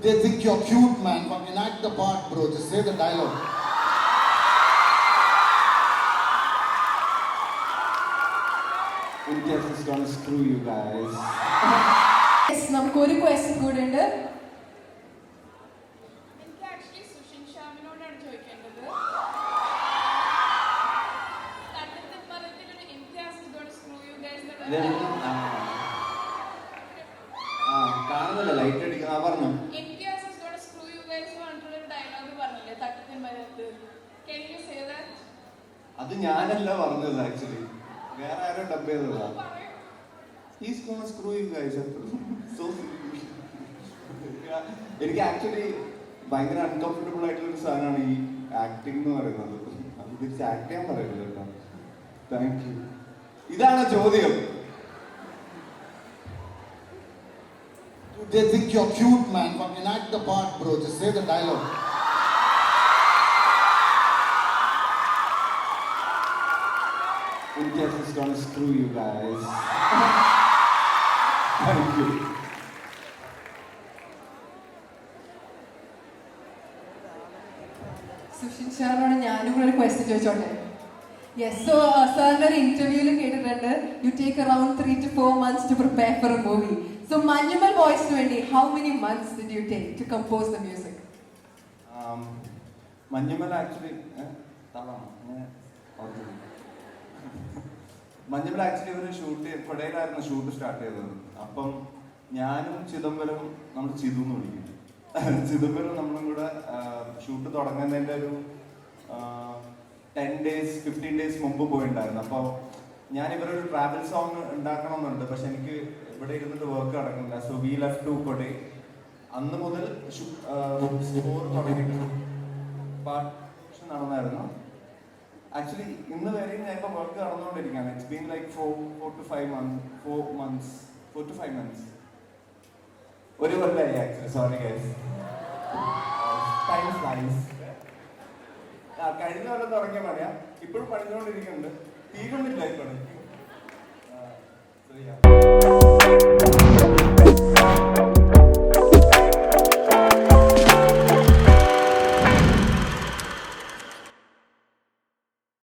They think you're cute, man. But enact the part, bro. Just say the dialogue. India is gonna screw you guys. Yes, നമുക്ക് ഒരു question കൂടെ ഉണ്ട്. എനിക്ക് actually Sushin ഷ്യാമിനോടാണ് ചോദിക്കേണ്ടത്. തട്ടത്തിൽ മരത്തിലൊരു Imtiaz is gonna screw you guys കാണുന്നില്ല ലൈറ്റ് അടിക്കുന്ന പറഞ്ഞു. Imtiaz is gonna screw you guys പറഞ്ഞിട്ടുള്ളൊരു ഡയലോഗ് പറഞ്ഞില്ലേ തട്ടത്തിൽ മരത്ത്. Can you say that? അത് ഞാനല്ല പറഞ്ഞത് ആക്ച്വലി, വേറെ ആരോ ഡബ് ചെയ്തതാ. He's gonna screw you guys. So എനിക്ക് ആക്ച്വലി ഭയങ്കര അൺകംഫർട്ടബിൾ ആയിട്ടുള്ള ഒരു സാധനമാണ് ഈ ആക്ടിംഗ് എന്ന് പറയുന്നത്. അത് തിരിച്ച് ആക്ട് ചെയ്യാൻ പറയരുത് കേട്ടോ. Thank you. ഇതാണ് ചോദ്യം. They think you're cute, man. But enact the part, bro. Just say the dialogue. India is gonna screw you guys. Thank you. Sushin സാറിനോട് ഞാനും കൂടെ ഒരു ക്വസ്റ്റ്യൻ ചോദിച്ചോട്ടെ. യെസ്, സോ സാറിന്റെ ഒരു ഇന്റർവ്യൂവിൽ കേട്ടിട്ടുണ്ട് you take around 3 to 4 months to prepare for a movie. So Manjummel ബോയ്സിന് വേണ്ടി how many months did you take to compose the music? Manjummel actually Manjummel actually ഒരു ഷൂട്ട് കൊടയിലായിരുന്നു ഷൂട്ട് സ്റ്റാർട്ട് ചെയ്തത്. അപ്പം ഞാനും ചിദംബരം, നമ്മൾ ചിതു എന്ന് വിളിക്കും, ചിദംബരം നമ്മളും കൂടെ ഷൂട്ട് തുടങ്ങുന്നതിൻ്റെ ഒരു 10 days 15 days മുമ്പ് പോയിട്ടുണ്ടായിരുന്നു. അപ്പോൾ ഞാൻ ഇവരൊരു ട്രാവൽ സോങ് ഉണ്ടാക്കണമെന്നുണ്ട്, പക്ഷെ എനിക്ക് ഇവിടെ ഇരുന്നിട്ട് വർക്ക് നടക്കുന്നില്ല. So we left to Kodai. അന്ന് മുതൽ സ്കോർ തുടങ്ങിയിട്ട് പാർട്ട് നടന്നായിരുന്നു. ആക്ച്വലി ഇന്ന് വരെയും ഞാൻ ഇപ്പോൾ വർക്ക് നടന്നുകൊണ്ടിരിക്കുകയാണ്. It's been like 4 to 5 months. ഒരു കൊല്ലമായി actually. Sorry guys, time flies. കഴിഞ്ഞ കൊല്ലം തുടങ്ങിയ പണിയാ, ഇപ്പോഴും പണിഞ്ഞുകൊണ്ടിരിക്കുന്നുണ്ട്, തീരുന്നില്ല ഈ പണി.